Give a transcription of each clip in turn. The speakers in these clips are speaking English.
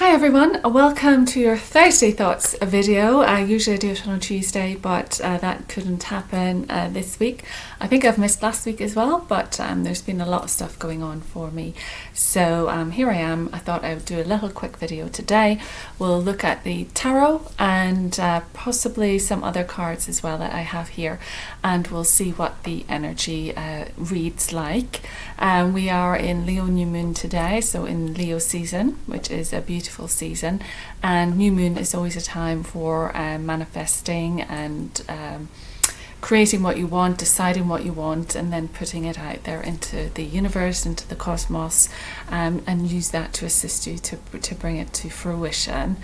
Hi everyone, welcome to your Thursday Thoughts video. Usually I do it on a Tuesday, but that couldn't happen this week. I think I've missed last week as well, but there's been a lot of stuff going on for me. So here I am. I thought I would do a little quick video today. We'll look at the tarot and possibly some other cards as well that I have here, and we'll see what the energy reads like. We are in Leo New Moon today, so in Leo season, which is a beautiful season, and new moon is always a time for manifesting and creating what you want, deciding what you want, and then putting it out there into the universe, into the cosmos, and use that to assist you to bring it to fruition.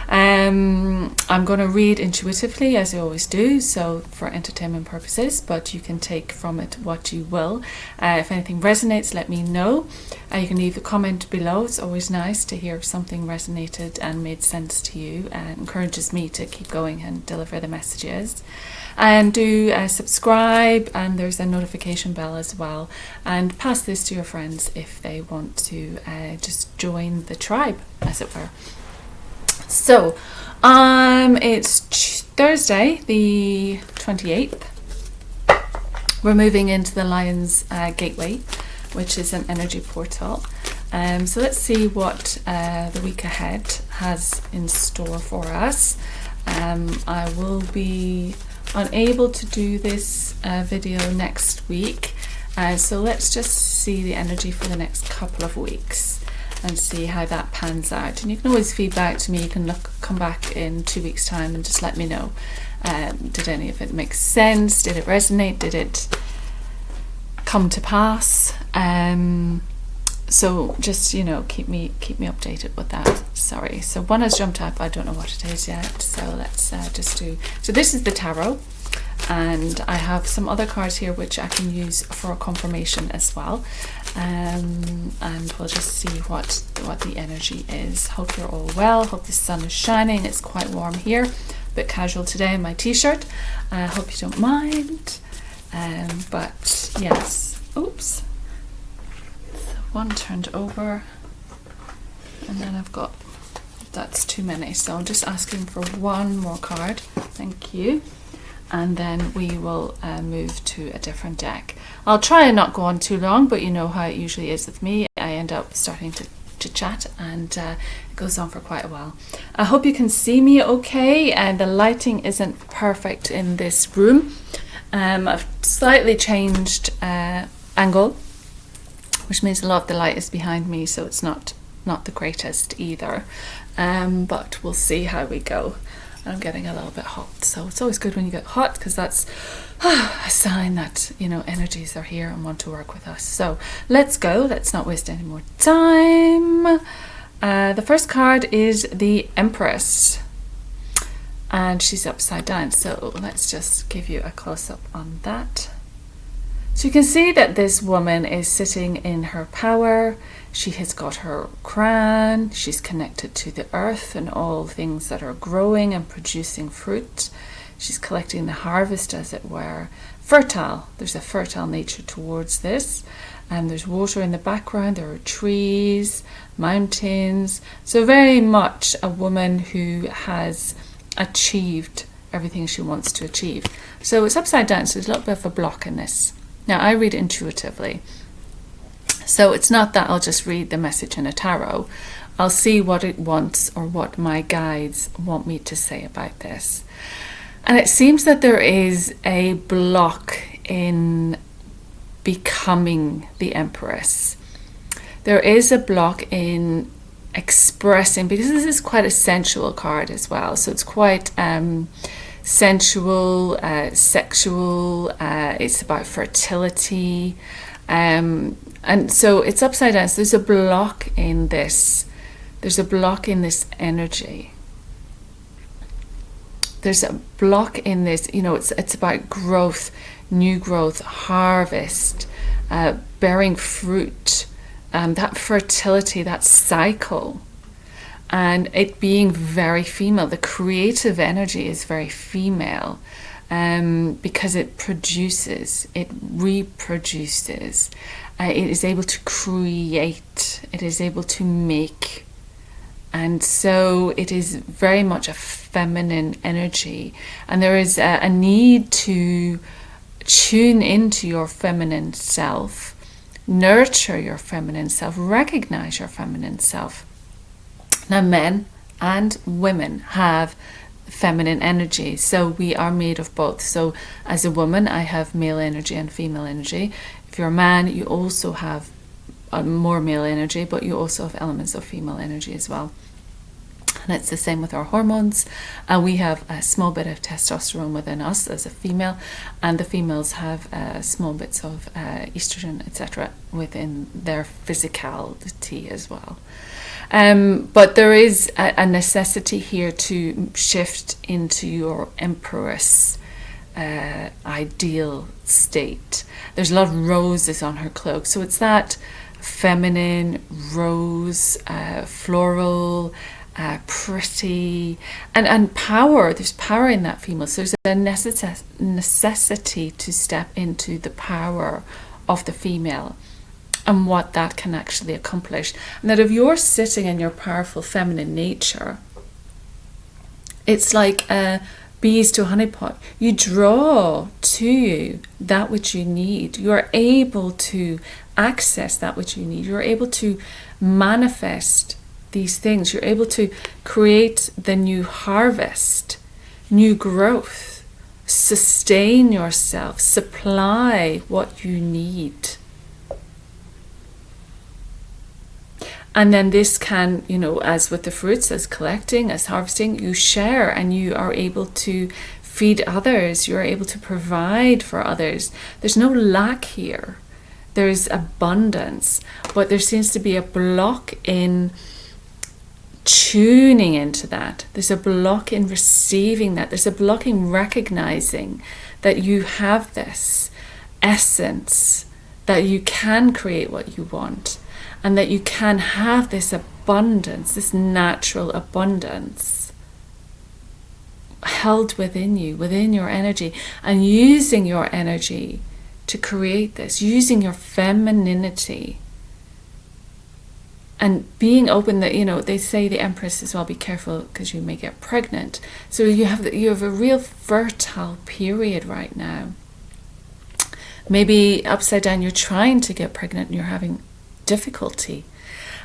I'm going to read intuitively, as I always do, so for entertainment purposes, but you can take from it what you will. If anything resonates, let me know. You can leave a comment below. It's always nice to hear if something resonated and made sense to you, and encourages me to keep going and deliver the messages. And do subscribe, and there's a notification bell as well, and pass this to your friends if they want to just join the tribe, as it were. So it's Thursday the 28th. We're moving into the Lion's Gateway, which is an energy portal. So let's see what the week ahead has in store for us. I will be unable to do this video next week, so let's just see the energy for the next couple of weeks and see how that pans out. And you can always feedback to me. You can come back in 2 weeks time and just let me know, did any of it make sense, did it resonate, did it come to pass? So just, you know, keep me updated with that. Sorry, so one has jumped up. I don't know what it is yet, so let's just do. So this is the tarot, and I have some other cards here which I can use for a confirmation as well, and we'll just see what the energy is. Hope you're all well. Hope the sun is shining. It's quite warm here, a bit casual today in my t-shirt. I hope you don't mind. But yes, oops. One turned over, and then I've got, that's too many, so I'm just asking for one more card. Thank you. And then we will move to a different deck. I'll try and not go on too long, but you know how it usually is with me. I end up starting to chat, and it goes on for quite a while. I hope you can see me okay, and the lighting isn't perfect in this room. I've slightly changed angle, which means a lot of the light is behind me, so it's not the greatest either, but we'll see how we go. I'm getting a little bit hot, so it's always good when you get hot, because that's a sign that, you know, energies are here and want to work with us. So let's go. Let's not waste any more time. The first card is the Empress, and she's upside down, so let's just give you a close-up on that. So you can see that this woman is sitting in her power. She has got her crown. She's connected to the earth and all things that are growing and producing fruit. She's collecting the harvest, as it were. Fertile. There's a fertile nature towards this. And there's water in the background. There are trees, mountains. So very much a woman who has achieved everything she wants to achieve. So it's upside down, so there's a little bit of a block in this. Now, I read intuitively, so it's not that I'll just read the message in a tarot. I'll see what it wants, or what my guides want me to say about this. And it seems that there is a block in becoming the Empress. There is a block in expressing, because this is quite a sensual card as well, so it's quite sensual, sexual, it's about fertility, and so it's upside down. So there's a block in this. There's a block in this energy. There's a block in this, you know, it's about growth, new growth, harvest, bearing fruit, that fertility, that cycle. And it being very female, the creative energy is very female, because it produces, it reproduces, it is able to create, it is able to make And so it is very much a feminine energy. And there is a need to tune into your feminine self, nurture your feminine self, recognize your feminine self. Now, men and women have feminine energy, so we are made of both. So as a woman, I have male energy and female energy. If you're a man, you also have more male energy, but you also have elements of female energy as well. And it's the same with our hormones. We have a small bit of testosterone within us as a female, and the females have small bits of estrogen, etc., within their physicality as well. But there is a necessity here to shift into your Empress ideal state. There's a lot of roses on her cloak, so it's that feminine, rose, floral, pretty, and power. There's power in that female, so there's a necessity to step into the power of the female and what that can actually accomplish. And that if you're sitting in your powerful feminine nature, it's like bees to a honeypot. You draw to you that which you need. You are able to access that which you need. You're able to manifest these things. You're able to create the new harvest, new growth, sustain yourself, supply what you need. And then this can, as with the fruits, as collecting, as harvesting, you share and you are able to feed others. You're able to provide for others. There's no lack here. There's abundance, but there seems to be a block in tuning into that. There's a block in receiving that. There's a block in recognizing that you have this essence, that you can create what you want, and that you can have this abundance, this natural abundance held within you, within your energy, and using your energy to create this, using your femininity and being open. That, they say the Empress as well, be careful because you may get pregnant. So you have a real fertile period right now. Maybe upside down, you're trying to get pregnant and you're having difficulty.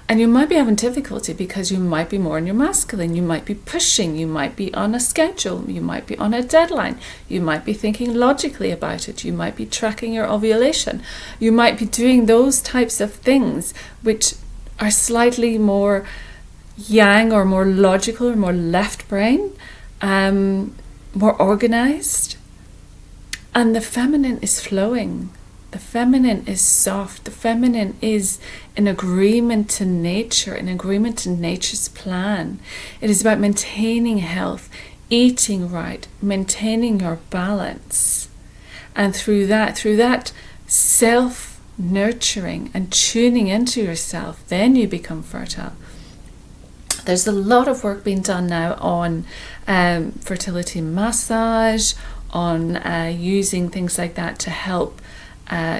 And you might be having difficulty because you might be more in your masculine. You might be pushing. You might be on a schedule. You might be on a deadline. You might be thinking logically about it. You might be tracking your ovulation. You might be doing those types of things which are slightly more yang or more logical or more left brain, more organized. And the feminine is flowing. The feminine is soft. The feminine is in agreement to nature, in agreement to nature's plan. It is about maintaining health, eating right, maintaining your balance. And through that self-nurturing and tuning into yourself, then you become fertile. There's a lot of work being done now on fertility massage, on using things like that to help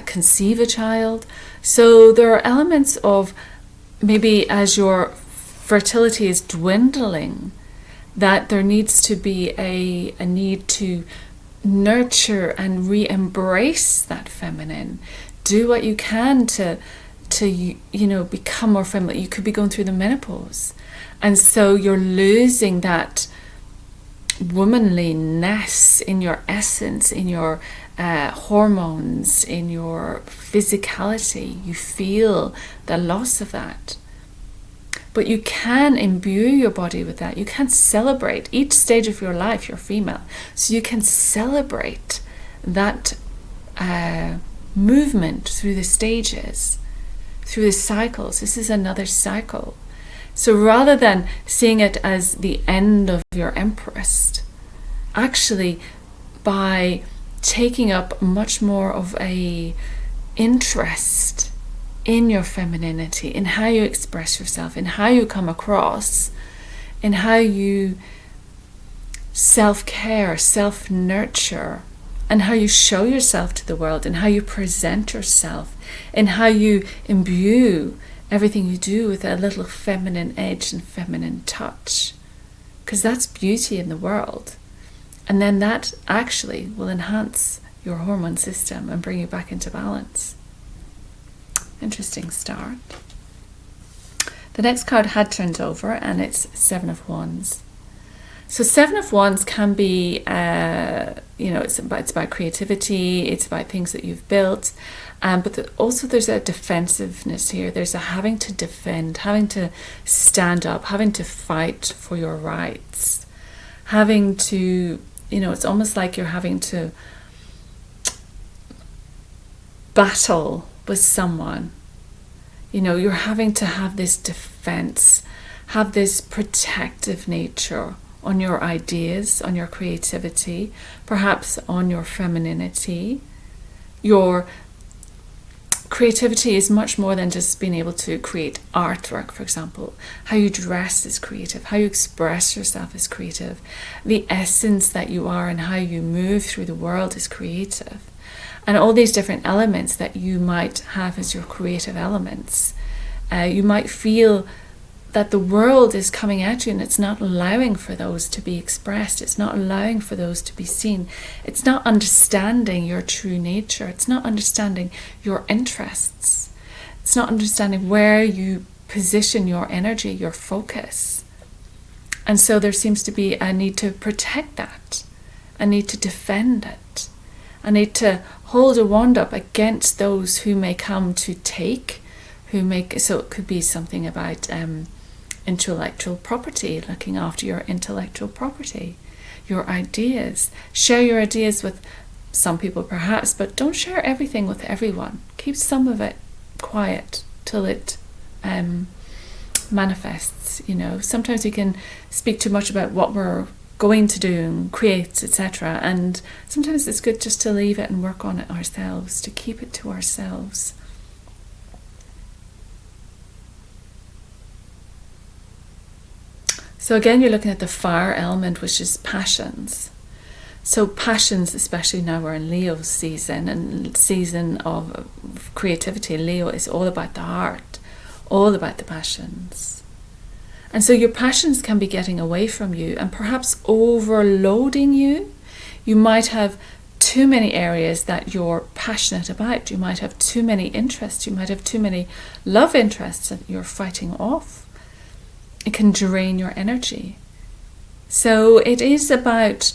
conceive a child. So there are elements of maybe as your fertility is dwindling, that there needs to be a need to nurture and re-embrace that feminine. Do what you can to become more feminine. You could be going through the menopause, and so you're losing that womanliness in your essence, in your hormones, in your physicality. You feel the loss of that. But you can imbue your body with that. You can celebrate each stage of your life. You're female, so you can celebrate that movement through the stages, through the cycles. This is another cycle. So rather than seeing it as the end of your Empress, actually by taking up much more of a interest in your femininity, in how you express yourself, in how you come across, in how you self-care, self-nurture, and how you show yourself to the world, and how you present yourself, and how you imbue everything you do with a little feminine edge and feminine touch, because that's beauty in the world. And then that actually will enhance your hormone system and bring you back into balance. Interesting start. The next card had turned over, and it's Seven of Wands. So Seven of Wands can be, it's about creativity, it's about things that you've built, but also there's a defensiveness here. There's a having to defend, having to stand up, having to fight for your rights, having to, it's almost like you're having to battle with someone. You're having to have this defense, have this protective nature on your ideas, on your creativity, perhaps on your femininity. Your creativity is much more than just being able to create artwork, for example. How you dress is creative, how you express yourself is creative. The essence that you are and how you move through the world is creative. And all these different elements that you might have as your creative elements. You might feel that the world is coming at you and it's not allowing for those to be expressed. It's not allowing for those to be seen. It's not understanding your true nature. It's not understanding your interests. It's not understanding where you position your energy, your focus. And so there seems to be a need to protect that, a need to defend it, a need to hold a wand up against those who may come to take, so it could be something about intellectual property, looking after your intellectual property, your ideas. Share your ideas with some people perhaps, but don't share everything with everyone. Keep some of it quiet till it manifests. Sometimes we can speak too much about what we're going to do and create, etc. And sometimes it's good just to leave it and work on it ourselves, to keep it to ourselves. So again, you're looking at the fire element, which is passions. So passions, especially now we're in Leo's season, and season of creativity. Leo is all about the heart, all about the passions. And so your passions can be getting away from you and perhaps overloading you. You might have too many areas that you're passionate about. You might have too many interests. You might have too many love interests that you're fighting off. It can drain your energy. So it is about,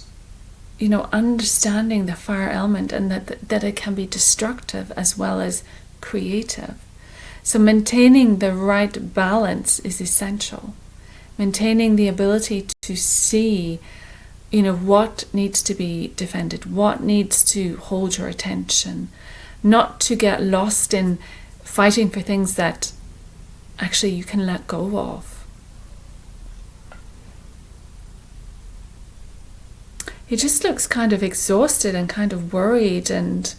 understanding the fire element, and that it can be destructive as well as creative. So maintaining the right balance is essential. Maintaining the ability to see, what needs to be defended, what needs to hold your attention, not to get lost in fighting for things that actually you can let go of. He just looks kind of exhausted and kind of worried, and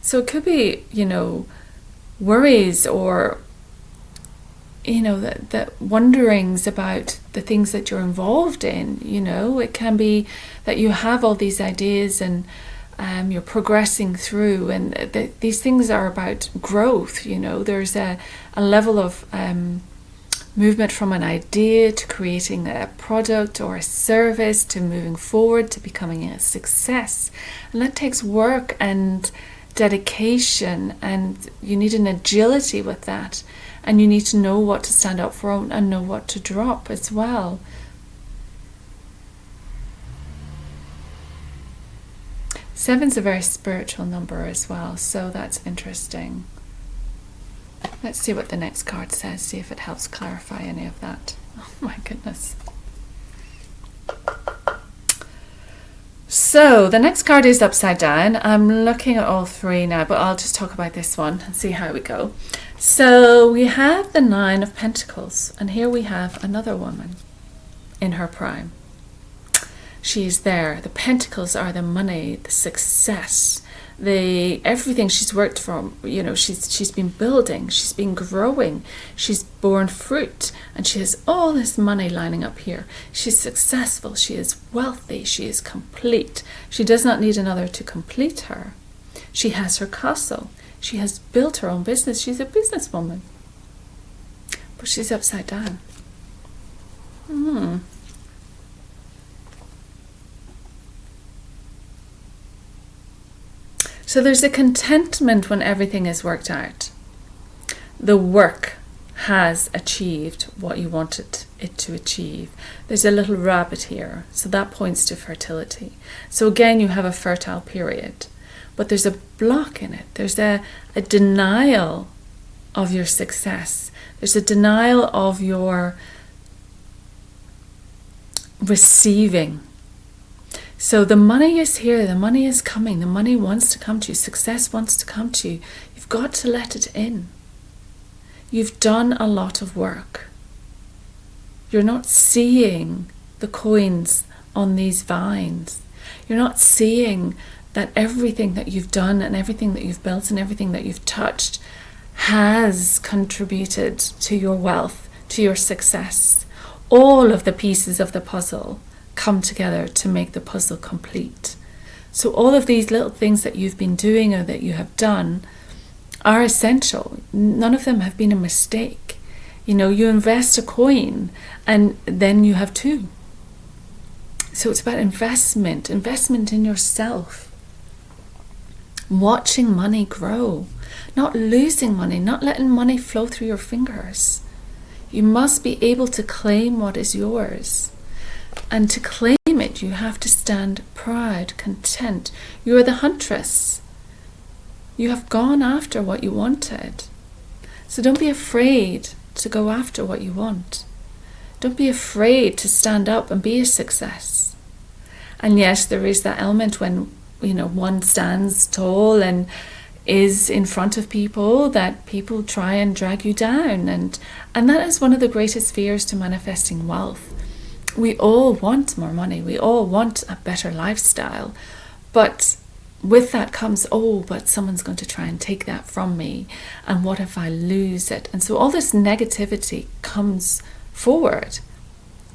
so it could be, worries or, that wonderings about the things that you're involved in. It can be that you have all these ideas and you're progressing through, and these things are about growth. There's a level of movement from an idea to creating a product or a service to moving forward to becoming a success, and that takes work and dedication, and you need an agility with that, and you need to know what to stand up for and know what to drop as well. Seven's a very spiritual number as well, so that's interesting. Let's see what the next card says, see if it helps clarify any of that. Oh my goodness. So the next card is upside down. I'm looking at all three now, but I'll just talk about this one and see how we go. So we have the Nine of Pentacles, and here we have another woman in her prime. She is there. The pentacles are the money, the success, everything she's worked for. She's been building, she's been growing, she's borne fruit, and she has all this money lining up here. She's successful, she is wealthy, she is complete. She does not need another to complete her. She has her castle. She has built her own business. She's a businesswoman. but she's upside down. So there's a contentment when everything is worked out. The work has achieved what you wanted it to achieve. There's a little rabbit here, so that points to fertility. So again, you have a fertile period, but there's a block in it. There's a denial of your success. There's a denial of your receiving. So the money is here, the money is coming, the money wants to come to you, success wants to come to you. You've got to let it in. You've done a lot of work. You're not seeing the coins on these vines. You're not seeing that everything that you've done and everything that you've built and everything that you've touched has contributed to your wealth, to your success. All of the pieces of the puzzle come together to make the puzzle complete. So all of these little things that you've been doing or that you have done are essential. None of them have been a mistake. You know, you invest a coin and then you have two. So it's about investment in yourself. Watching money grow, not losing money, not letting money flow through your fingers. You must be able to claim what is yours. And to claim it, you have to stand proud, content. You are the huntress. You have gone after what you wanted. So don't be afraid to go after what you want. Don't be afraid to stand up and be a success. And yes, there is that element when, you know, one stands tall and is in front of people, that people try and drag you down. And that is one of the greatest fears to manifesting wealth. We all want more money. We all want a better lifestyle. But with that comes, but someone's going to try and take that from me. And what if I lose it? And so all this negativity comes forward.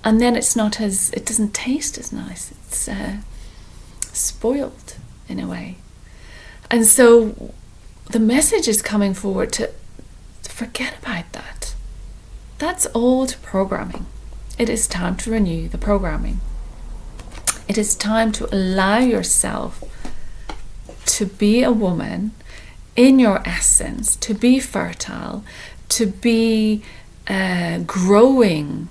And then it doesn't taste as nice. It's spoiled in a way. And so the message is coming forward to forget about that. That's old programming. It is time to renew the programming. It is time to allow yourself to be a woman in your essence, to be fertile, to be growing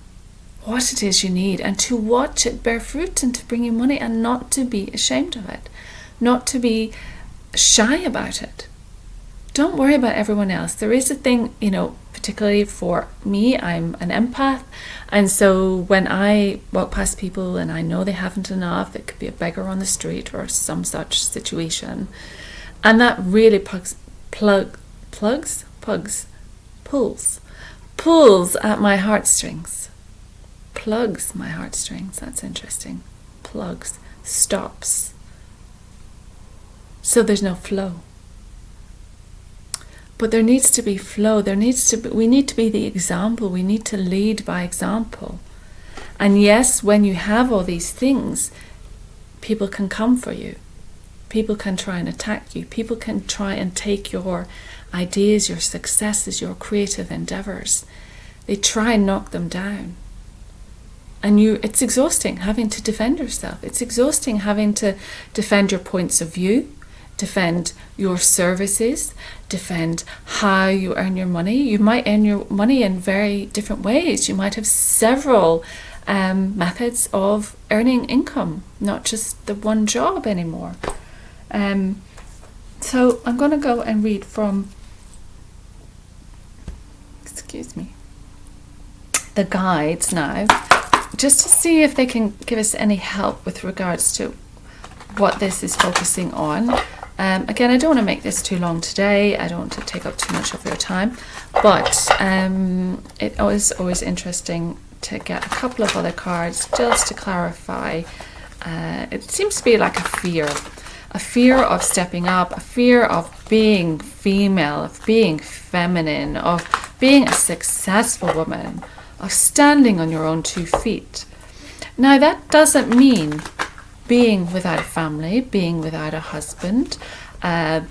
what it is you need, and to watch it bear fruit and to bring you money, and not to be ashamed of it, not to be shy about it. Don't worry about everyone else. There is a thing, you know, particularly for me, I'm an empath, and so when I walk past people and I know they haven't enough, it could be a beggar on the street or some such situation, and that really pulls at my heartstrings. Plugs my heartstrings, that's interesting. Plugs, stops. So there's no flow. But there needs to be flow. We need to be the example. We need to lead by example. And yes, when you have all these things, people can come for you. People can try and attack you. People can try and take your ideas, your successes, your creative endeavors. They try and knock them down. And it's exhausting having to defend yourself. It's exhausting having to defend your points of view, defend your services, defend how you earn your money. You might earn your money in very different ways. You might have several methods of earning income, not just the one job anymore. So I'm going to go and read from, the guides now, just to see if they can give us any help with regards to what this is focusing on. Again, I don't want to make this too long today. I don't want to take up too much of your time, but it was always interesting to get a couple of other cards just to clarify. It seems to be like a fear of stepping up, a fear of being female, of being feminine, of being a successful woman, of standing on your own 2 feet. Now, that doesn't mean being without a family, being without a husband,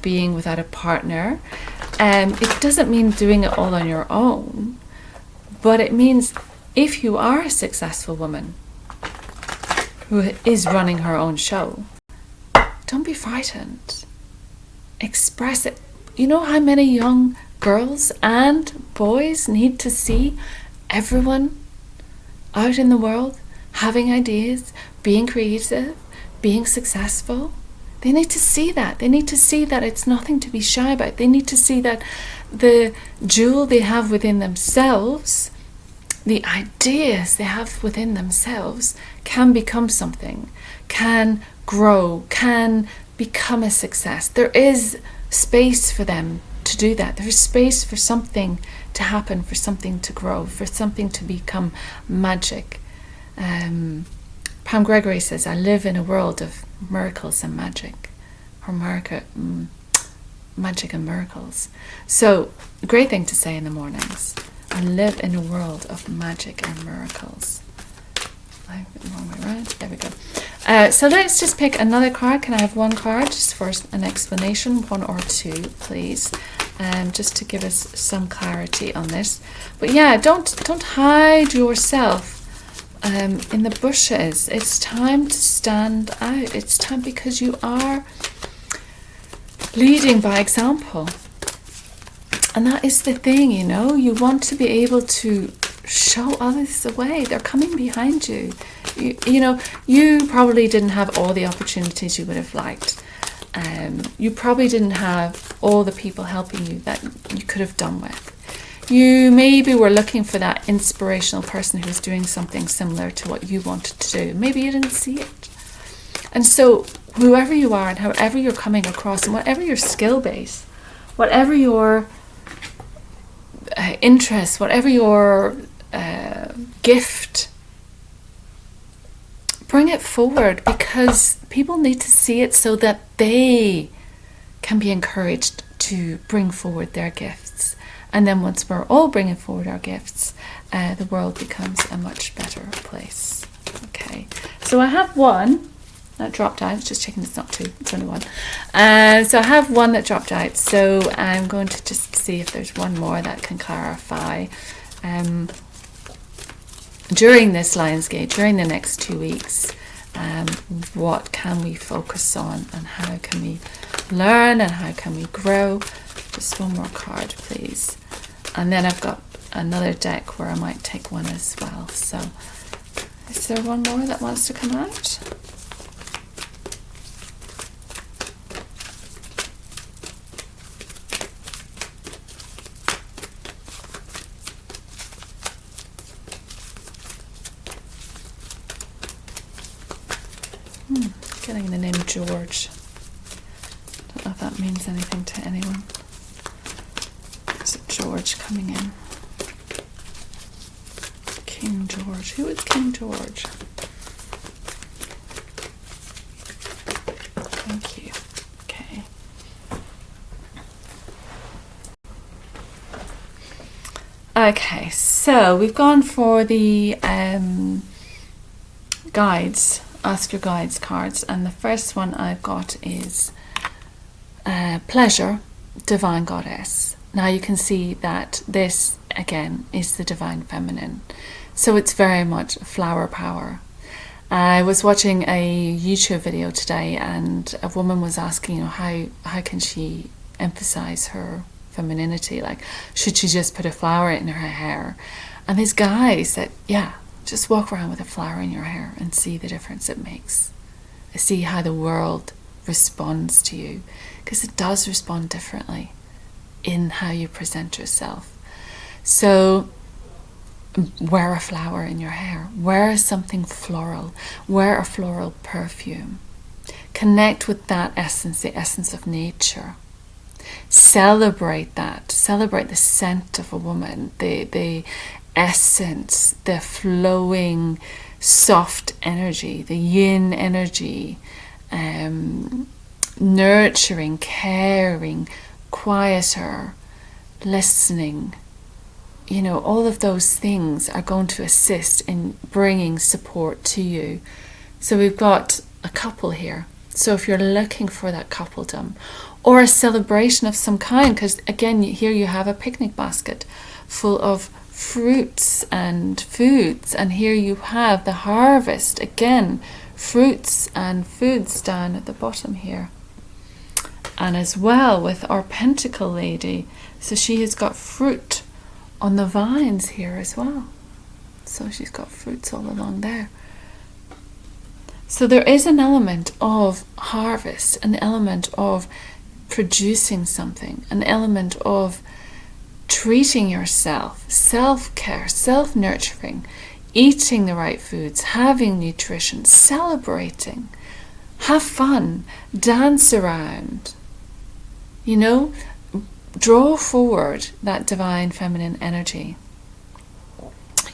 being without a partner. It doesn't mean doing it all on your own, But it means if you are a successful woman who is running her own show, don't be frightened. Express it. You know how many young girls and boys need to see everyone out in the world having ideas, being creative, being successful? They need to see that. They need to see that it's nothing to be shy about. They need to see that the jewel they have within themselves, the ideas they have within themselves, can become something, can grow, can become a success. There is space for them to do that. There's space for something to happen, for something to grow, for something to become magic. Pam Gregory says, I live in a world of miracles and magic, or magic and miracles. So, a great thing to say in the mornings. I live in a world of magic and miracles. I went the wrong way around. There we go. So let's just pick another card. Can I have one card just for an explanation? One or two, please. Just to give us some clarity on this. But yeah, don't hide yourself in the bushes. It's time to stand out. It's time, because you are leading by example. And that is the thing, you know. You want to be able to show others the way. They're coming behind you. You know, you probably didn't have all the opportunities you would have liked. You probably didn't have all the people helping you that you could have done with. You maybe were looking for that inspirational person who was doing something similar to what you wanted to do. Maybe you didn't see it. And so whoever you are and however you're coming across, and whatever your skill base, whatever your interest, whatever your gift, bring it forward, because people need to see it so that they can be encouraged to bring forward their gifts. And then once we're all bringing forward our gifts, the world becomes a much better place. Okay, so I have one that dropped out. Just checking it's not two, it's only one. So I have one that dropped out, so I'm going to just see if there's one more that can clarify. During this Lionsgate, during the next 2 weeks, what can we focus on, and how can we learn, and how can we grow? Just one more card, please. And then I've got another deck where I might take one as well. So is there one more that wants to come out? Getting the name George. Don't know if that means anything to anyone. Is it George coming in? King George. Who is King George? Thank you. Okay. Okay, so we've gone for the guides. Ask Your Guides cards, and the first one I've got is Pleasure, Divine Goddess. Now you can see that this again is the Divine Feminine, so it's very much flower power. I was watching a YouTube video today, and a woman was asking, you know, how can she emphasize her femininity? Like, should she just put a flower in her hair? And this guy said, yeah, just walk around with a flower in your hair and see the difference it makes. See how the world responds to you, because it does respond differently in how you present yourself. So wear a flower in your hair, wear something floral, wear a floral perfume. Connect with that essence, the essence of nature. Celebrate that. Celebrate the scent of a woman, the essence, the flowing soft energy, the yin energy, nurturing, caring, quieter, listening. You know, all of those things are going to assist in bringing support to you. So we've got a couple here. So if you're looking for that coupledom or a celebration of some kind, because again, here you have a picnic basket full of fruits and foods, and here you have the harvest again, fruits and foods down at the bottom here. And as well with our Pentacle lady, so she has got fruit on the vines here as well. So she's got fruits all along there. So there is an element of harvest, an element of producing something, an element of treating yourself, self-care, self-nurturing, eating the right foods, having nutrition, celebrating, have fun, dance around, draw forward that divine feminine energy.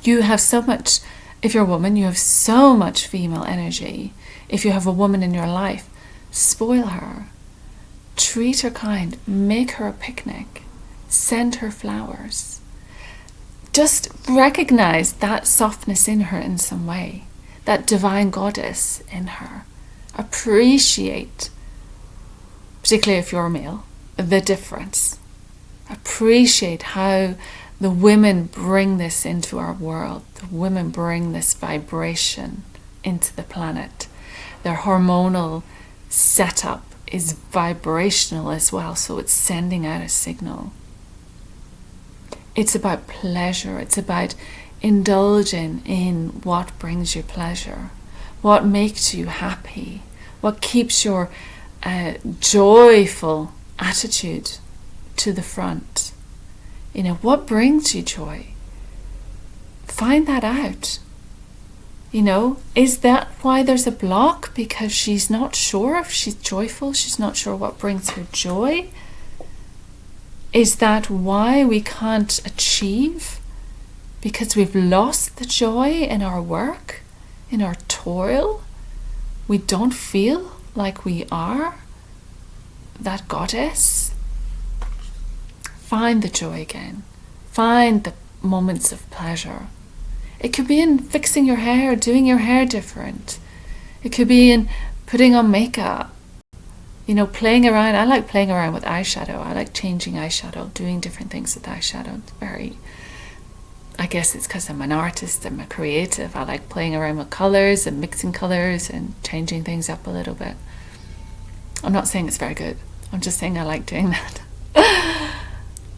You have so much, if you're a woman, you have so much female energy. If you have a woman in your life, spoil her, treat her kind, make her a picnic, send her flowers. Just recognize that softness in her in some way, that divine goddess in her. Appreciate, particularly if you're a male, the difference. Appreciate how the women bring this into our world. The women bring this vibration into the planet. Their hormonal setup is vibrational as well, so it's sending out a signal. It's about pleasure. It's about indulging in what brings you pleasure, what makes you happy, what keeps your joyful attitude to the front. What brings you joy? Find that out. Is that why there's a block? Because she's not sure if she's joyful, she's not sure what brings her joy? Is that why we can't achieve? Because we've lost the joy in our work, in our toil? We don't feel like we are that goddess? Find the joy again. Find the moments of pleasure. It could be in fixing your hair, doing your hair different. It could be in putting on makeup. Playing around. I like playing around with eyeshadow. I like changing eyeshadow, doing different things with eyeshadow. I guess it's because I'm an artist, I'm a creative. I like playing around with colours and mixing colours and changing things up a little bit. I'm not saying it's very good. I'm just saying I like doing that.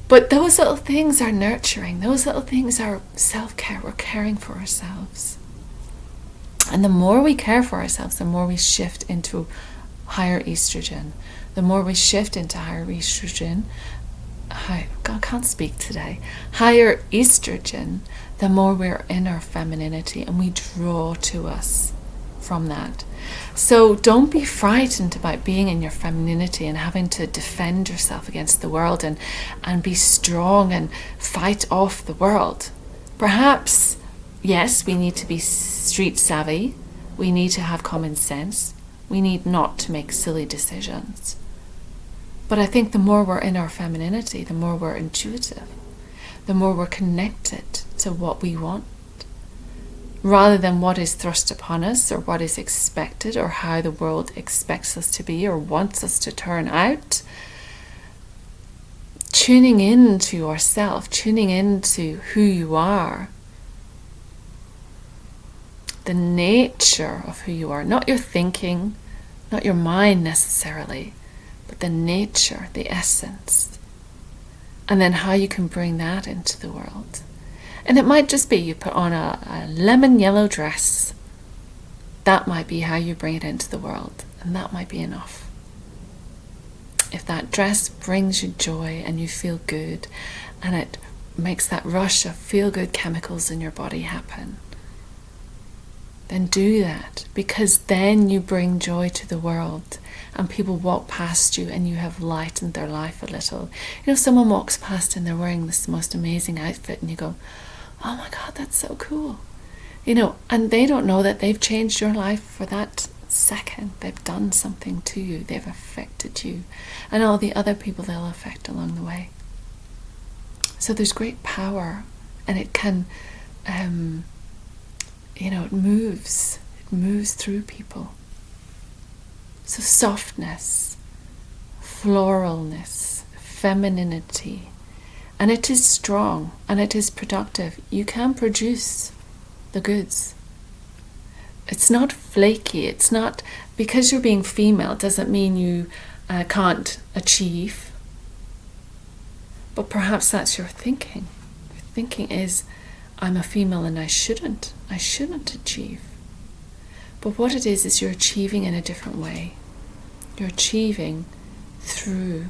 But those little things are nurturing. Those little things are self-care. We're caring for ourselves. And the more we care for ourselves, the more we shift into higher estrogen. The more we shift into higher estrogen, I can't speak today. Higher estrogen, the more we're in our femininity and we draw to us from that. So don't be frightened about being in your femininity and having to defend yourself against the world and be strong and fight off the world. Perhaps, yes, we need to be street savvy. We need to have common sense. We need not to make silly decisions. But I think the more we're in our femininity, the more we're intuitive, the more we're connected to what we want, rather than what is thrust upon us or what is expected or how the world expects us to be or wants us to turn out. Tuning into yourself, tuning into who you are, the nature of who you are, not your thinking, not your mind necessarily, but the nature, the essence, and then how you can bring that into the world. And it might just be you put on a lemon yellow dress. That might be how you bring it into the world, and that might be enough. If that dress brings you joy and you feel good, and it makes that rush of feel-good chemicals in your body happen, then do that, because then you bring joy to the world and people walk past you and you have lightened their life a little. Someone walks past and they're wearing this most amazing outfit and you go, oh my God, that's so cool. And they don't know that they've changed your life for that second. They've done something to you. They've affected you and all the other people they'll affect along the way. So there's great power, and it can, it moves through people. So softness, floralness, femininity, and it is strong and it is productive, you can produce the goods. It's not flaky. It's not, because you're being female doesn't mean you can't achieve. But perhaps that's your thinking. Your thinking is, I'm a female and I shouldn't achieve. But what it is you're achieving in a different way. You're achieving through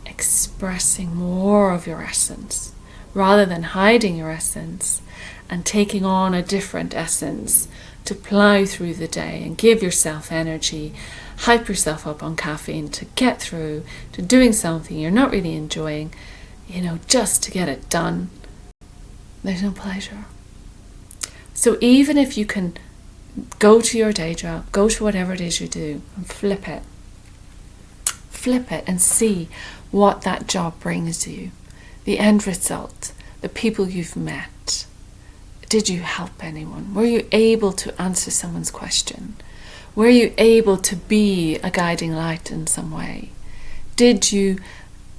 expressing more of your essence, rather than hiding your essence and taking on a different essence to plow through the day and give yourself energy, hype yourself up on caffeine to get through to doing something you're not really enjoying, just to get it done. There's no pleasure. So even if you can go to your day job, go to whatever it is you do and flip it and see what that job brings you, the end result, the people you've met. Did you help anyone? Were you able to answer someone's question? Were you able to be a guiding light in some way? Did you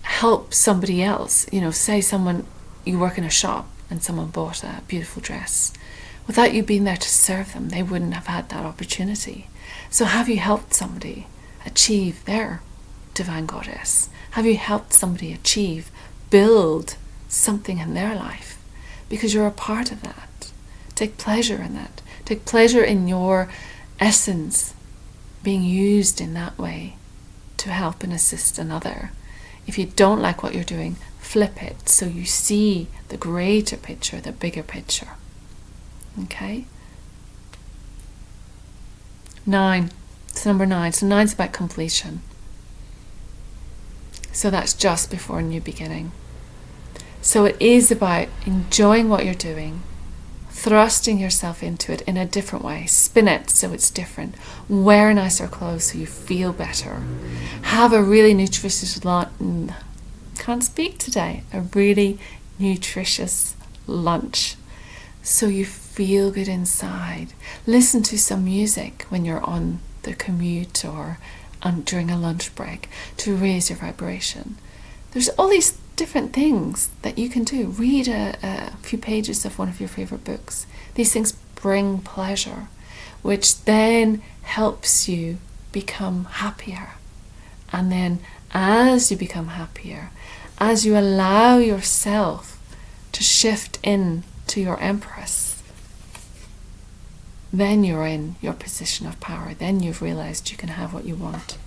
help somebody else? Say you work in a shop and someone bought a beautiful dress. Without you being there to serve them, they wouldn't have had that opportunity. So have you helped somebody achieve their divine goddess? Have you helped somebody build something in their life? Because you're a part of that. Take pleasure in that. Take pleasure in your essence being used in that way to help and assist another. If you don't like what you're doing, flip it so you see the greater picture, the bigger picture. Okay? 9. It's number 9. So 9's about completion. So that's just before a new beginning. So it is about enjoying what you're doing, thrusting yourself into it in a different way. Spin it so it's different. Wear nicer clothes so you feel better. Have a really nutritious lunch. Can't speak today. A really nutritious lunch so you feel good inside. Listen to some music when you're on the commute or during a lunch break to raise your vibration. There's all these different things that you can do. Read a few pages of one of your favorite books. These things bring pleasure, which then helps you become happier. And then as you become happier, as you allow yourself to shift into your Empress, then you're in your position of power. Then you've realized you can have what you want.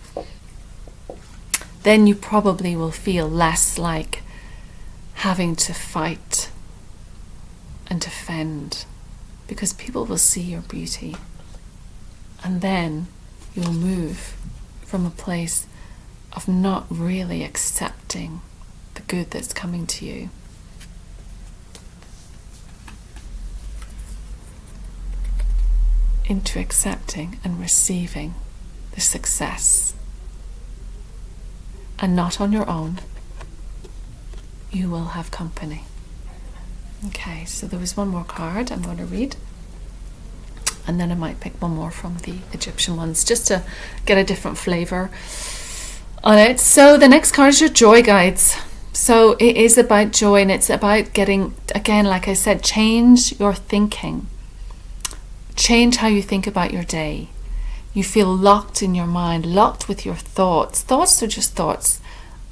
Then you probably will feel less like having to fight and defend, because people will see your beauty. And then you'll move from a place of not really accepting the good that's coming to you. Into accepting and receiving the success. And not on your own. You will have company. Okay, so there was one more card I'm going to read. And then I might pick one more from the Egyptian ones just to get a different flavour on it. So the next card is your joy guides. So it is about joy, and it's about getting, again, like I said, change your thinking. Change how you think about your day. You feel locked in your mind, locked with your thoughts. Thoughts are just thoughts,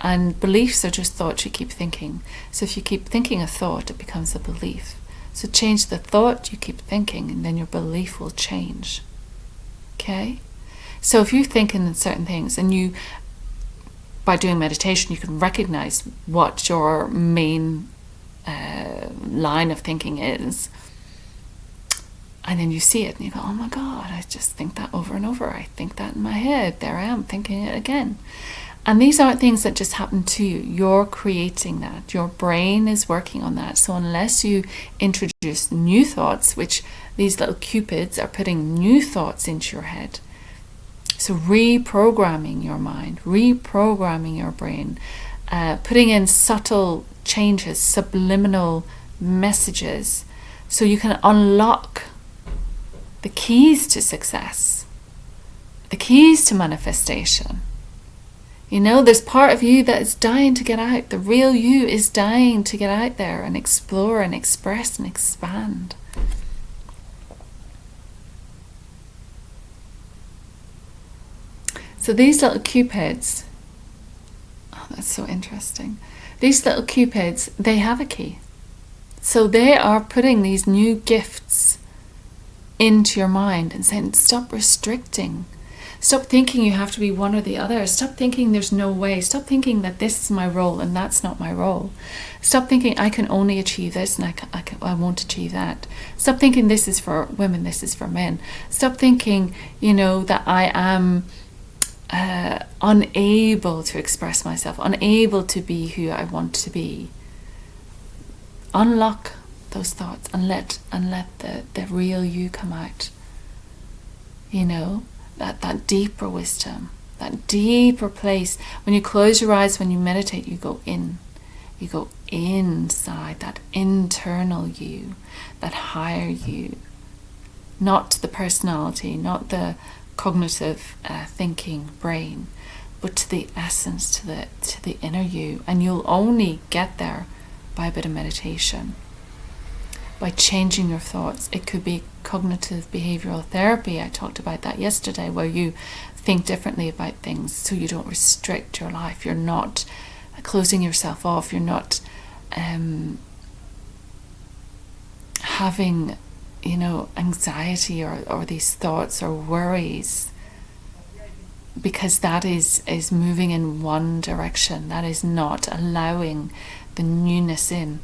and beliefs are just thoughts you keep thinking. So if you keep thinking a thought, it becomes a belief. So change the thought you keep thinking, and then your belief will change. Okay? So if you think in certain things, and you, by doing meditation, you can recognize what your main line of thinking is. And then you see it and you go, oh my God, I just think that over and over. I think that in my head. There I am thinking it again. And these aren't things that just happen to you. You're creating that. Your brain is working on that. So unless you introduce new thoughts, which these little cupids are putting new thoughts into your head. So reprogramming your mind, reprogramming your brain, putting in subtle changes, subliminal messages, so you can unlock the keys to success, the keys to manifestation. You know, there's part of you that is dying to get out. The real you is dying to get out there and explore and express and expand. So these little cupids, oh, that's so interesting. These little cupids, they have a key. So they are putting these new gifts into your mind and saying, stop restricting. Stop thinking you have to be one or the other. Stop thinking there's no way. Stop thinking that this is my role and that's not my role. Stop thinking I can only achieve this and I won't achieve that. Stop thinking this is for women, this is for men. Stop thinking, you know, that I am unable to express myself, unable to be who I want to be. Unlock those thoughts and let the real you come out. You know, that deeper wisdom, that deeper place. When you close your eyes, when you meditate, you go in. You go inside, that internal you, that higher you. Not the personality, not the cognitive thinking brain, but to the essence, to the inner you. And you'll only get there by a bit of meditation, by changing your thoughts. It could be cognitive behavioral therapy. I talked about that yesterday, where you think differently about things so you don't restrict your life. You're not closing yourself off. You're not having, you know, anxiety or these thoughts or worries, because that is moving in one direction. That is not allowing the newness in.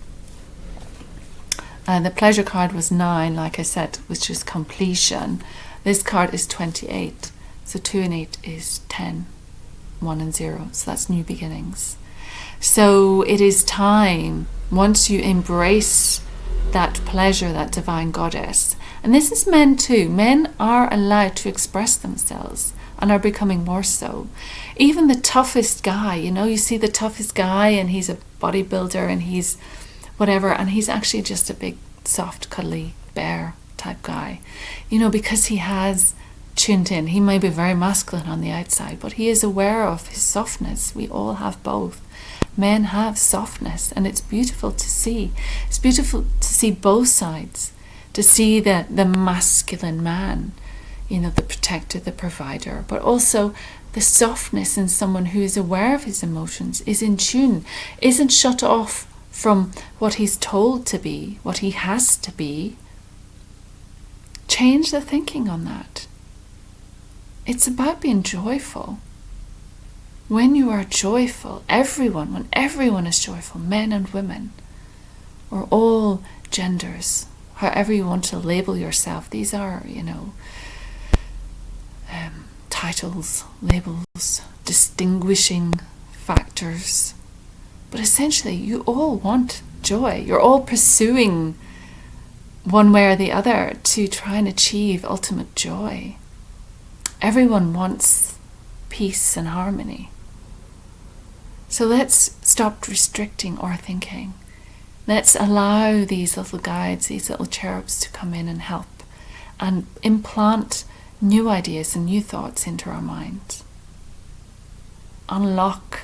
The pleasure card was 9, like I said, which is completion. This card is 28. So 2 and 8 is 10. 1 and 0. So that's new beginnings. So it is time, once you embrace that pleasure, that divine goddess. And this is men too. Men are allowed to express themselves and are becoming more so. Even the toughest guy, you know, you see the toughest guy and he's a bodybuilder and he's whatever, and he's actually just a big, soft, cuddly bear type guy, you know, because he has tuned in. He may be very masculine on the outside, but he is aware of his softness. We all have both. Men have softness, and it's beautiful to see. It's beautiful to see both sides, to see the masculine man, you know, the protector, the provider, but also the softness in someone who is aware of his emotions, is in tune, isn't shut off from what he's told to be, what he has to be. Change the thinking on that. It's about being joyful. When you are joyful, when everyone is joyful, men and women, or all genders, however you want to label yourself, these are, you know, titles, labels, distinguishing factors. But essentially, you all want joy. You're all pursuing one way or the other to try and achieve ultimate joy. Everyone wants peace and harmony. So let's stop restricting our thinking. Let's allow these little guides, these little cherubs to come in and help and implant new ideas and new thoughts into our minds. Unlock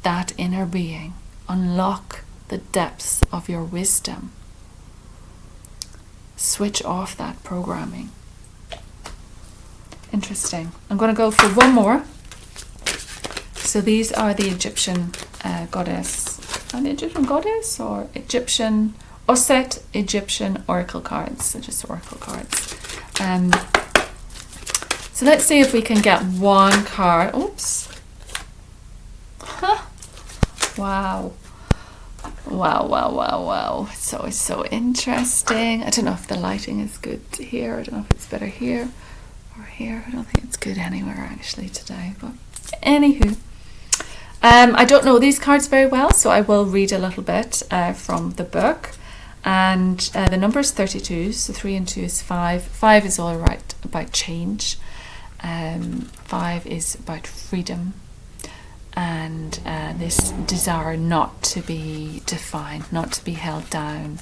that inner being. Unlock the depths of your wisdom. Switch off that programming. Interesting. I'm going to go for one more. So these are the Egyptian goddess. An Egyptian goddess or Egyptian Auset Egyptian Oracle Cards. So just Oracle cards. So let's see if we can get one card. Oops. Huh. Wow. Wow. It's always so interesting. I don't know if the lighting is good here. I don't know if it's better here or here. I don't think it's good anywhere actually today. But anywho. I don't know these cards very well, so I will read a little bit from the book. And the number is 32, so 3 and 2 is 5. 5 is all right about change. 5 is about freedom. And this desire not to be defined, not to be held down,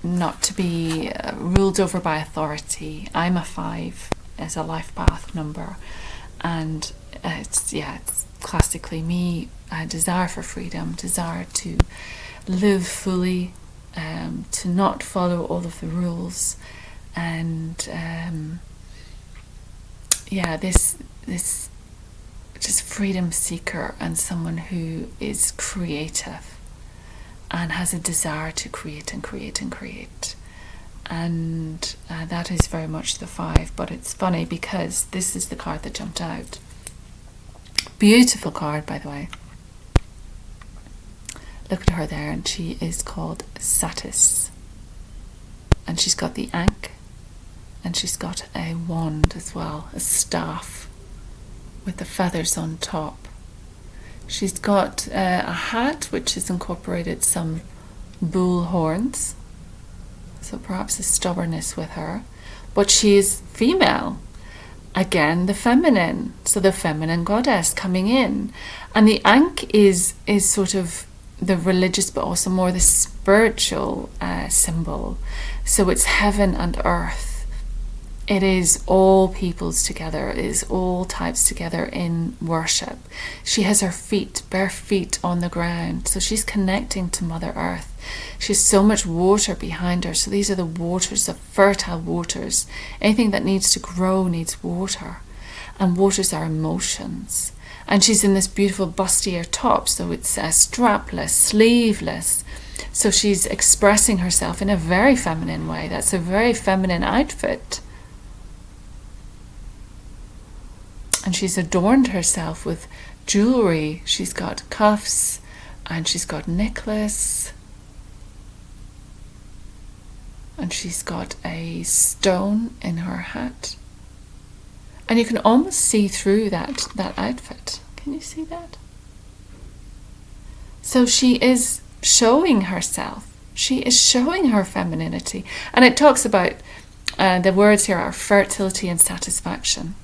not to be ruled over by authority. I'm a 5 as a life path number. And it's classically me, a desire for freedom, desire to live fully, to not follow all of the rules, and this just freedom seeker, and someone who is creative and has a desire to create and create and create. And that is very much the 5. But it's funny because this is the card that jumped out. Beautiful card, by the way. Look at her there, and she is called Satis. And she's got the Ankh, and she's got a wand as well, a staff with the feathers on top. She's got a hat which has incorporated some bull horns, so perhaps a stubbornness with her. But she is female. Again, the feminine, so the feminine goddess coming in. And the Ankh is sort of the religious, but also more the spiritual symbol. So it's heaven and earth. It is all peoples together. It is all types together in worship. She has her feet, bare feet on the ground. So she's connecting to Mother Earth. She has so much water behind her. So these are the waters, the fertile waters. Anything that needs to grow needs water. And waters are emotions. And she's in this beautiful bustier top. So it's strapless, sleeveless. So she's expressing herself in a very feminine way. That's a very feminine outfit. And she's adorned herself with jewelry. She's got cuffs, and she's got necklace, and she's got a stone in her hat. And you can almost see through that outfit. Can you see that? So she is showing herself. She is showing her femininity. And it talks about, the words here are fertility and satisfaction.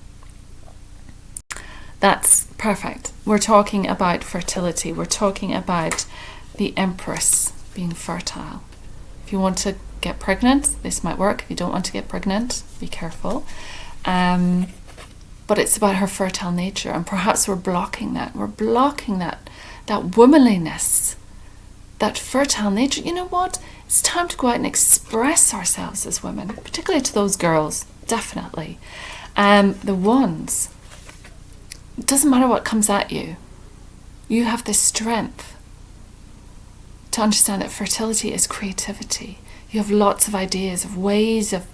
That's perfect. We're talking about fertility. We're talking about the Empress being fertile. If you want to get pregnant, this might work. If you don't want to get pregnant, be careful. But it's about her fertile nature, and perhaps we're blocking that. We're blocking that womanliness, that fertile nature. You know what? It's time to go out and express ourselves as women, particularly to those girls, definitely. The ones. It doesn't matter what comes at you. You have the strength to understand that fertility is creativity. You have lots of ideas, of ways of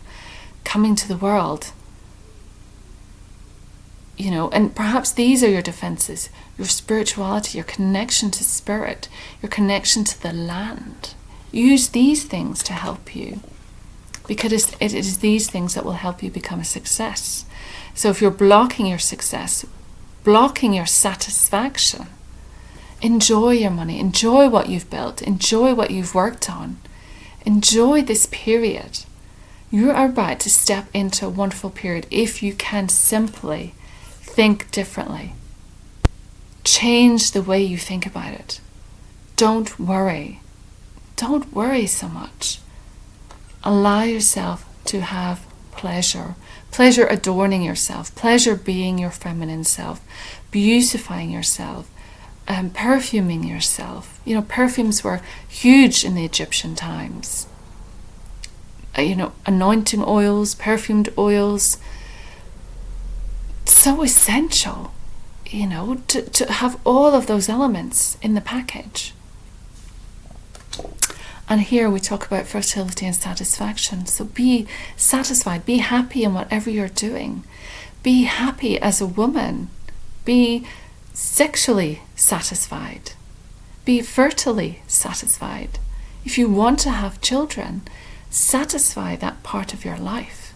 coming to the world. You know, and perhaps these are your defenses. Your spirituality, your connection to spirit, your connection to the land. Use these things to help you. Because it is these things that will help you become a success. So if you're blocking your success, blocking your satisfaction, enjoy your money, enjoy what you've built, enjoy what you've worked on, enjoy this period. You are about to step into a wonderful period if you can simply think differently. Change the way you think about it. Don't worry. Don't worry so much. Allow yourself to have pleasure. Pleasure adorning yourself, pleasure being your feminine self, beautifying yourself, perfuming yourself. You know, perfumes were huge in the Egyptian times. Anointing oils, perfumed oils, so essential, to have all of those elements in the package. And here we talk about fertility and satisfaction. So be satisfied, be happy in whatever you're doing. Be happy as a woman. Be sexually satisfied. Be fertilely satisfied. If you want to have children, satisfy that part of your life.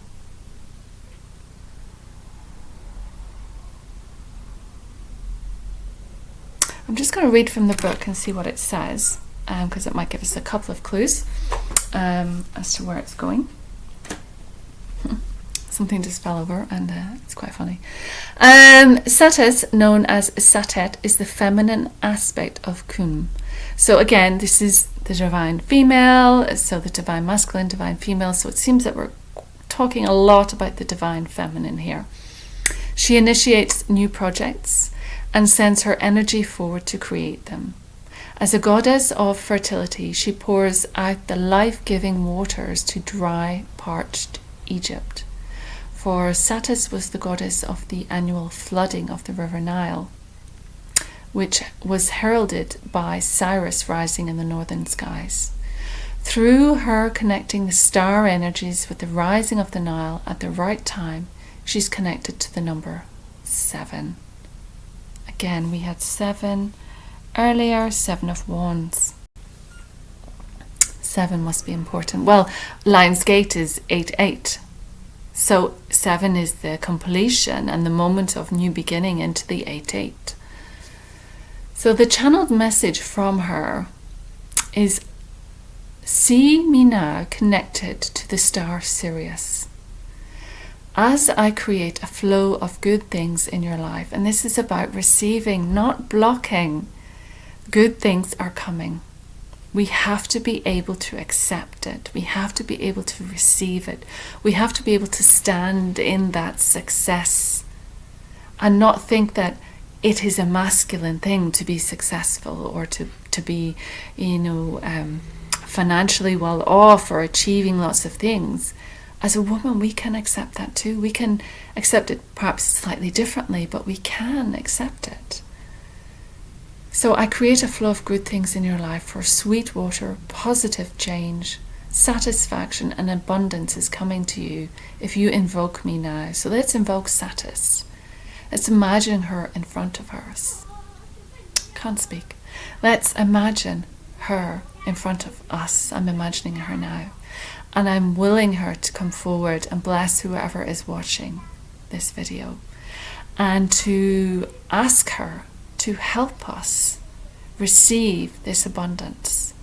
I'm just going to read from the book and see what it says, because it might give us a couple of clues as to where it's going. Something just fell over, and it's quite funny. Satis, known as Satet, is the feminine aspect of Kun. So again, this is the divine female, so the divine masculine, divine female. So it seems that we're talking a lot about the divine feminine here. She initiates new projects and sends her energy forward to create them. As a goddess of fertility, she pours out the life-giving waters to dry, parched Egypt. For Satis was the goddess of the annual flooding of the River Nile, which was heralded by Cyrus rising in the northern skies. Through her connecting the star energies with the rising of the Nile at the right time, she's connected to the number 7. Again, we had 7 earlier, 7 of Wands. 7 must be important. Well, Lionsgate is 8-8. So 7 is the completion and the moment of new beginning into the 8-8. So the channeled message from her is, see me now connected to the star Sirius. As I create a flow of good things in your life, and this is about receiving, not blocking, good things are coming. We have to be able to accept it. We have to be able to receive it. We have to be able to stand in that success and not think that it is a masculine thing to be successful or to be, financially well off or achieving lots of things. As a woman, we can accept that too. We can accept it perhaps slightly differently, but we can accept it. So I create a flow of good things in your life for sweet water, positive change, satisfaction and abundance is coming to you if you invoke me now. So let's invoke Satis. Let's imagine her in front of us. Can't speak. Let's imagine her in front of us. I'm imagining her now. And I'm willing her to come forward and bless whoever is watching this video. And to ask her to help us receive this abundance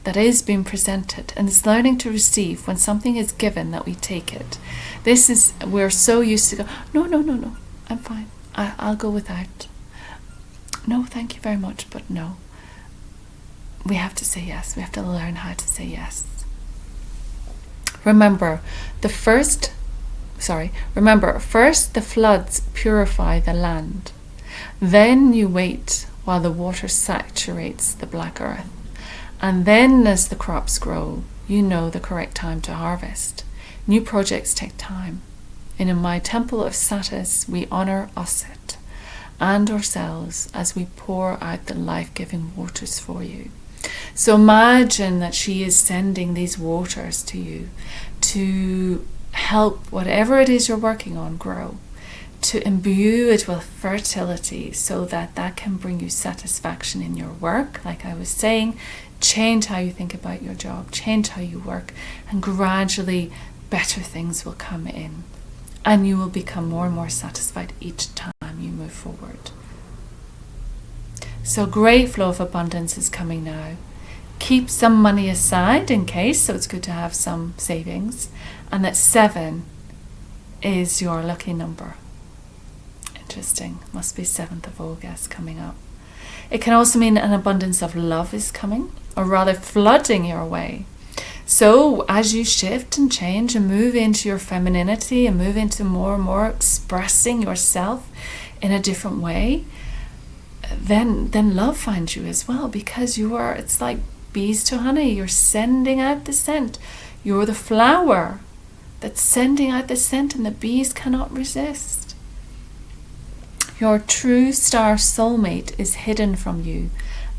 that is being presented. And it's learning to receive when something is given that we take it. We're so used to go, no, I'm fine. I'll go without. No, thank you very much, but no. We have to say yes. We have to learn how to say yes. Remember, first the floods purify the land. Then you wait while the water saturates the black earth. And then as the crops grow, you know the correct time to harvest. New projects take time. And in my temple of Satis, we honor Auset and ourselves as we pour out the life-giving waters for you. So imagine that she is sending these waters to you to help whatever it is you're working on grow, to imbue it with fertility so that can bring you satisfaction in your work. Like I was saying, change how you think about your job, change how you work, and gradually better things will come in. And you will become more and more satisfied each time you move forward. So great flow of abundance is coming now. Keep some money aside in case, so it's good to have some savings. And that 7 is your lucky number. Interesting. Must be 7th of August coming up. It can also mean an abundance of love is coming, or rather flooding your way. So as you shift and change and move into your femininity and move into more and more expressing yourself in a different way, then love finds you as well, because it's like bees to honey. You're sending out the scent. You're the flower that's sending out the scent, and the bees cannot resist. Your true star soulmate is hidden from you,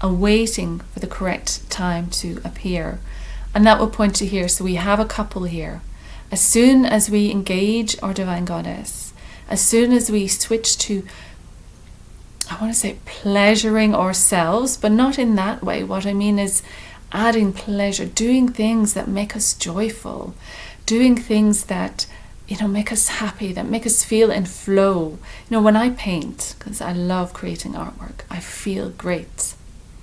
awaiting for the correct time to appear. And that will point to here. So we have a couple here. As soon as we engage our divine goddess, as soon as we switch to, I want to say pleasuring ourselves, but not in that way. What I mean is adding pleasure, doing things that make us joyful, doing things that, make us happy, that make us feel in flow. When I paint, because I love creating artwork, I feel great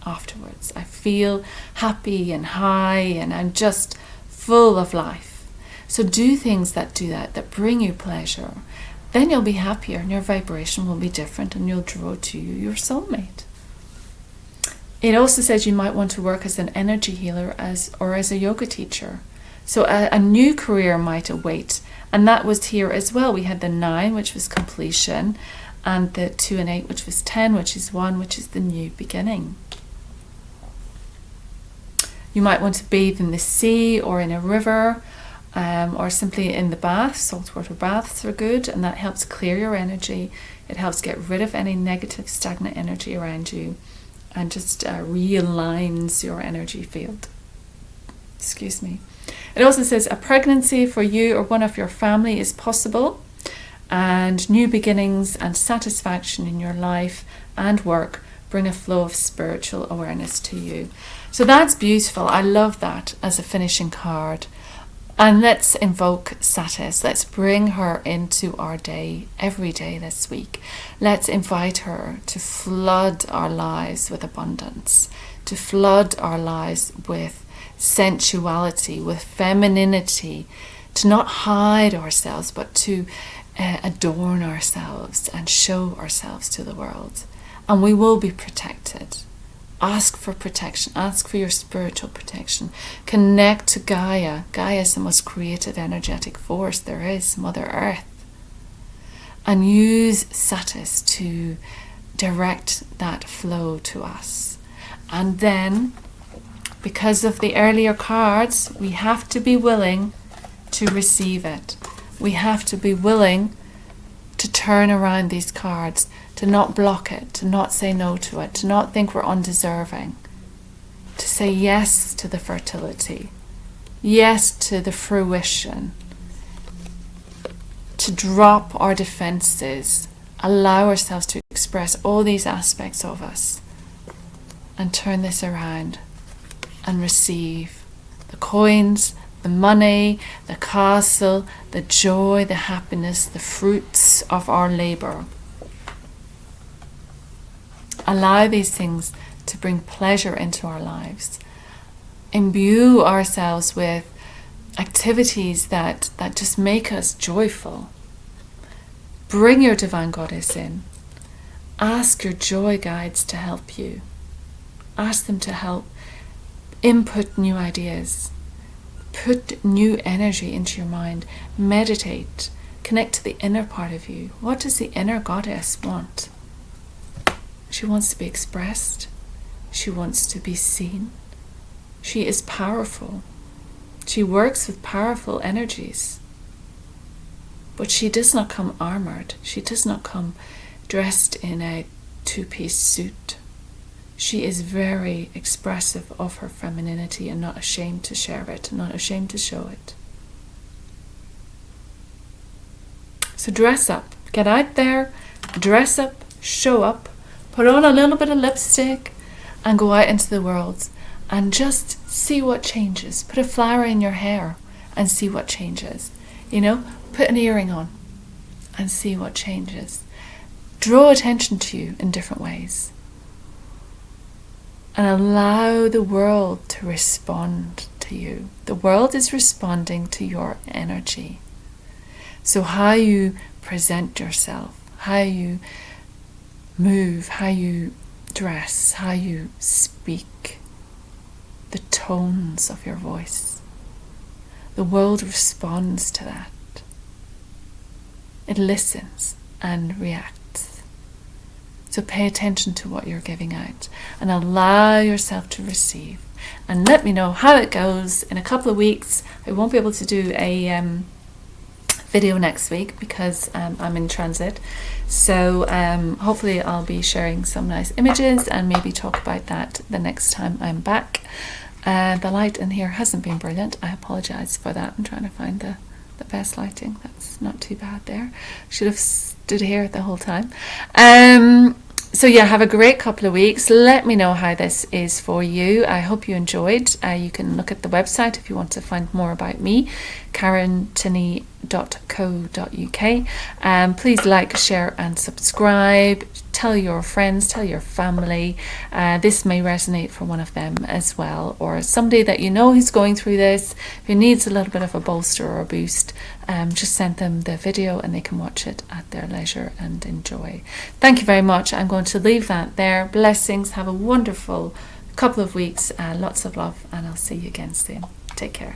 afterwards. I feel happy and high, and I'm just full of life. So do things that do that bring you pleasure. Then you'll be happier and your vibration will be different, and you'll draw to you your soulmate. It also says you might want to work as an energy healer or as a yoga teacher. So a new career might await, And that was here as well. We had the 9, which was completion, and the 2 and 8, which was 10, which is 1, which is the new beginning. You might want to bathe in the sea or in a river, or simply in the bath. Saltwater baths are good, and that helps clear your energy. It helps get rid of any negative, stagnant energy around you, and just realigns your energy field. Excuse me. It also says a pregnancy for you or one of your family is possible, and new beginnings and satisfaction in your life and work bring a flow of spiritual awareness to you. So that's beautiful. I love that as a finishing card. And let's invoke Satis. Let's bring her into our day, every day this week. Let's invite her to flood our lives with abundance, to flood our lives with sensuality, with femininity, to not hide ourselves, but to adorn ourselves and show ourselves to the world. And we will be protected. Ask for protection. Ask for your spiritual protection. Connect to Gaia. Gaia is the most creative, energetic force there is, Mother Earth. And use Satis to direct that flow to us. And then, because of the earlier cards, we have to be willing to receive it. We have to be willing to turn around these cards, to not block it, to not say no to it, to not think we're undeserving, to say yes to the fertility, yes to the fruition, to drop our defenses, allow ourselves to express all these aspects of us, and turn this around and receive the coins, the money, the castle, the joy, the happiness, the fruits of our labor. Allow these things to bring pleasure into our lives. Imbue ourselves with activities that just make us joyful. Bring your divine goddess in. Ask your joy guides to help you. Ask them to help input new ideas. Put new energy into your mind. Meditate. Connect to the inner part of you. What does the inner goddess want? She wants to be expressed. She wants to be seen. She is powerful. She works with powerful energies. But she does not come armored. She does not come dressed in a two-piece suit. She is very expressive of her femininity and not ashamed to share it, not ashamed to show it. So dress up. Get out there, dress up, show up, put on a little bit of lipstick, and go out into the world and just see what changes. Put a flower in your hair and see what changes. You know, put an earring on and see what changes. Draw attention to you in different ways. And allow the world to respond to you. The world is responding to your energy. So how you present yourself, how you move, how you dress, how you speak, the tones of your voice. The world responds to that. It listens and reacts. So pay attention to what you're giving out and allow yourself to receive. And let me know how it goes in a couple of weeks. I won't be able to do a video next week because I'm in transit. So hopefully I'll be sharing some nice images and maybe talk about that the next time I'm back. The light in here hasn't been brilliant. I apologize for that. I'm trying to find the best lighting. That's not too bad there. Should have stood here the whole time. So yeah, have a great couple of weeks. Let me know how this is for you. I hope you enjoyed. You can look at the website if you want to find more about me, karentinney.co.uk. Please like, share and subscribe. Tell your friends, tell your family. This may resonate for one of them as well, or somebody that you know who's going through this, who needs a little bit of a bolster or a boost. Just send them the video and they can watch it at their leisure and enjoy. Thank you very much. I'm going to leave that there. Blessings. Have a wonderful couple of weeks. Lots of love, and I'll see you again soon. Take care.